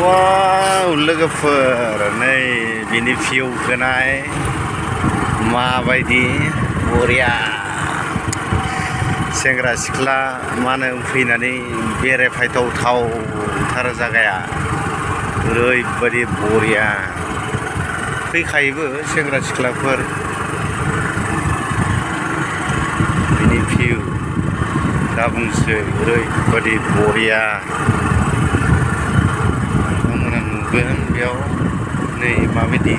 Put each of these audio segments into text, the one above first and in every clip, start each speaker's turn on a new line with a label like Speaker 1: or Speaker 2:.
Speaker 1: वाव लोगोफोर नै बिनि भिउखौ नाय माबायदि बरिया सेंग्रा सिख्ला मा होनो फैनानै बेरायफायथावथार जागाया ओरैबायदि बरिया फैखायोबो सेंग्रा सिख्लाफोर बिनि भिउ दा बुंसै ओरैबायदि बरिया नोंथांमोना नुगोन बेयाव नै माबायदि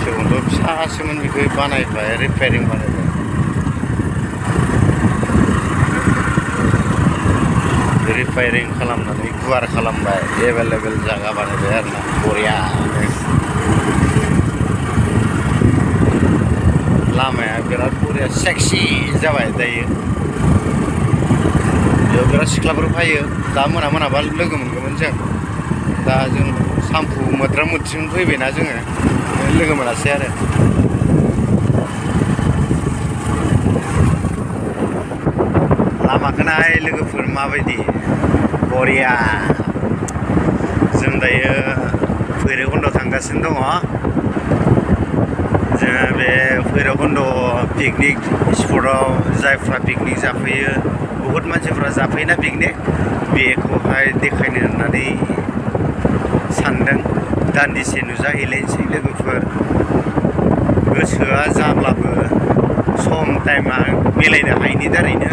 Speaker 1: सिगाङावथ' फिसासोमोन बेखौ बानायबाय रिपेयारिं बानायबाय रिपेयारिं खालामनानै गुवार खालामबाय एभेलेबेल जायगा बानायबाय आरोना बरियानो लामाया बिराद बरिया सेक्सि जाबाय दायो बेयाव बिराद सिख्लाफोर फैयो दा मोनाबा लोगो मोनगौमोन जों दा जों सामफु मोद्रा मोद्रिजों फैबायना जोङो लोगो मोनासै आरो लामाखौ नाय लोगोफोर माबायदि बरिया जों दायो भैरबकुन्दआव थांगासिनो दङ जोङो बे भैरबकुन्द पिकनिक स्पटआव जायफ्रा पिकनिक जाफैयो बहुद मानसिफ्रा जाफैयोना पिकनिक बेखौहाय देखायनो होननानै सानदों दान्दिसे नुजाहैलायनोसै लोगोफोर गोसोआ जाब्लाबो सम टाइमा मिलायनो हायैनि दारैनो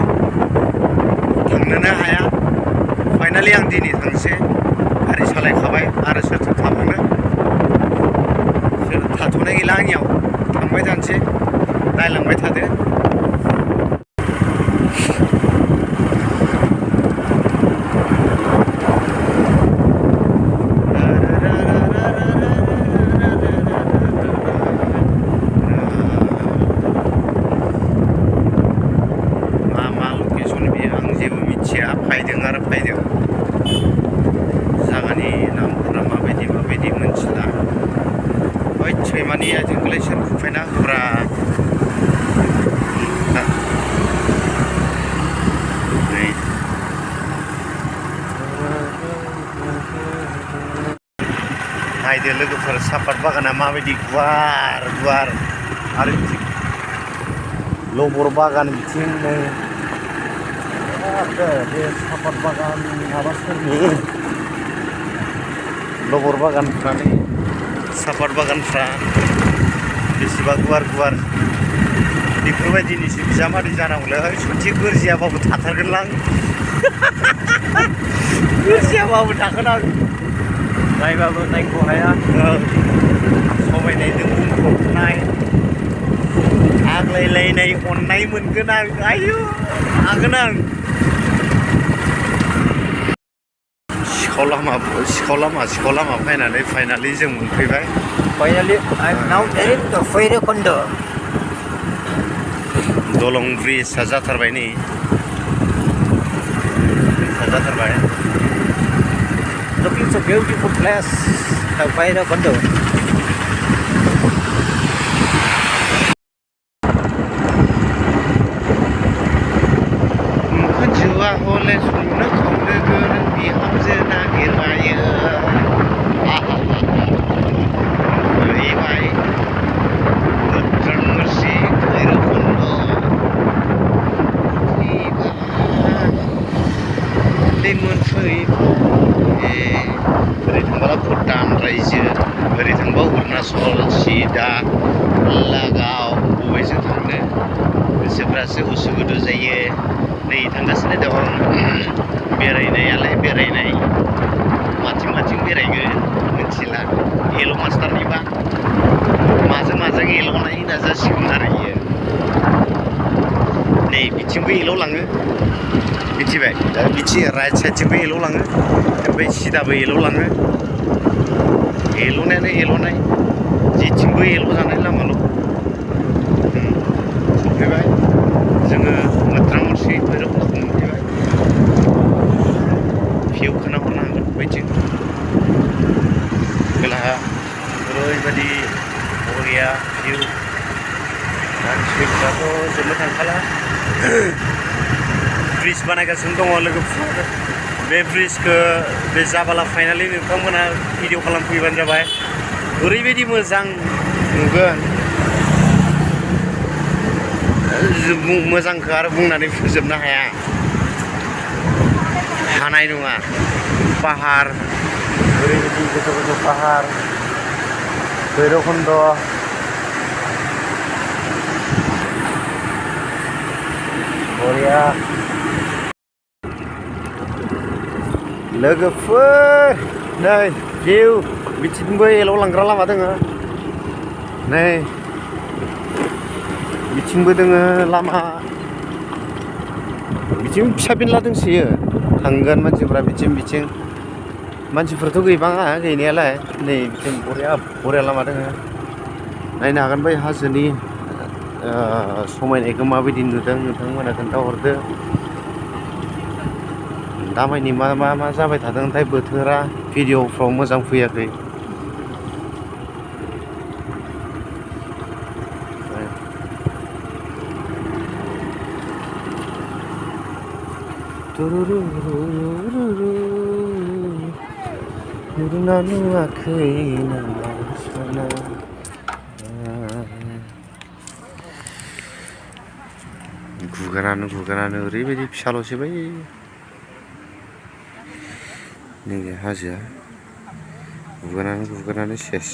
Speaker 1: थांनोनो हाया फाइनालि आं दिनै थांसै गारि सालायखाबाय आरो सोरथो थाबावनो सोर थाथ'नाय गैला आंनियाव थांबाय थानोसै नायलांबाय थादो सैमानिया जोंखौलाय सोर खुफायना होब्रा नायदो लोगोफोर सापात बागाना माबायदि गुवार गुवार आरो लबर बागान बिथिं नै बे सापात बागान माबा सोरनि लबर बागानफ्रानो सापात बागानफ्रा बेसेबा गुवार गुवार बेफोरबायदिनिसो बिजामादै जानांगौलै सथि गोरजियाबाबो थाथारगोनलां गोरजियाबाबो थागोन आं नायबाबो नायख' हाया समायनायजों बुंफबनाय आग्लायलायनाय अननाय मोनगोन आं आयु हागोन आं सिखाव लामा फैनानै फाइनालि जों मोनफैबाय
Speaker 2: Finally, I'm now heading to Boro.
Speaker 1: दलं ब्रिजआ जाथारबाय नै जाथारबाय
Speaker 2: Looking so beautiful place, the Boro.
Speaker 1: जुवा हले संनो खावनो गोरों बिहामजो नागिरबायो फैबाय बोथोरसि भैरबकुन्द मोनफैबाय ओरै थांबा भुटान रायजो ओरै थांबा अरुणाचल सिदा लागाव बबेजों थांनो गोसोफ्रासो उसुगुदु जायो नै थांगासिनो दं बेरायनायालाय बेरायनाय माथिं बेरायगोन मिथिला एल' मास्टारनिबा माजों एल'नाय नाजासिगोन आरो इयो नै बिथिंबो एल' लाङो मिथिबाय दा बिथिं राइट साइडथिंबो एल' लाङो ओमफ्राय सिदाबो एल' लाङो एल'नायानो एल'नाय जेथिंबो एल' जानाय लामाल' सफैबाय जोङो मोद्रामसि भैरबकुन्दखौ मोनफैबाय भिउखौ नाहरनो हागोन बैथिं खोलाहा ओरैबायदि बरिया भिउ मानसिफ्राथ' जोबनो थांखाला ब्रिज बानायगासिनो दङ लोगोफोर बे ब्रिजखौ बे जाबाला फाइनालि नोंथांमोना भिडिअ खालामफैबानो जाबाय ओरैबायदि मोजां नुगोन मोजांखौ आरो बुंनानै फोजोबनो हानाय नङा पाहार ओरैबायदि गोजौ गोजौ पाहार भैरबकुन्द बरिया लोगोफोर नै भिउ बिथिंबो एलाव लांग्रा लामा दोङो नै बिथिंबो दोङो लामा बिथिं फिसा बिनला दोंसोयो थांगोन मानसिफ्रा बिथिं मानसिफोराथ' गैबाङा गैनायालाय नै बिथिं बरिया लामा दोङो नायनो हागोन बै हाजोनि समायनायखौ माबायदि नुदों नोंथांमोना खोन्थाहरदो दामानि मा जाबाय थादोंथाय बोथोरा भिडिअफ्राव मोजां फैयाखै नुदोंना नुवाखै नामा गुगानानो ओरैबायदि फिसाल'सै बै नैबे हाजोआ गुगानानै सेस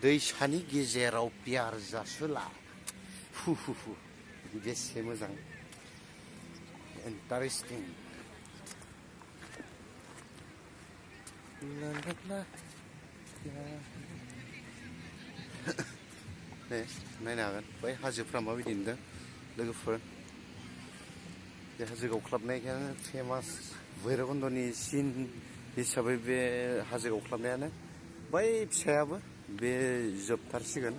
Speaker 1: दैसानि गेजेराव पियार जासोला बेसे मोजां इन्टारेस्टिं नायनो हागोन बै हाजोफ्रा माबायदि नुदों लोगोफोर बे हाजो गावख्लाबनायखायनो फेमास भैरबकुन्दनि सिन हिसाबै बे हाजो गावख्लाबनायानो बै फिसायाबो बे जोबथारसिगोन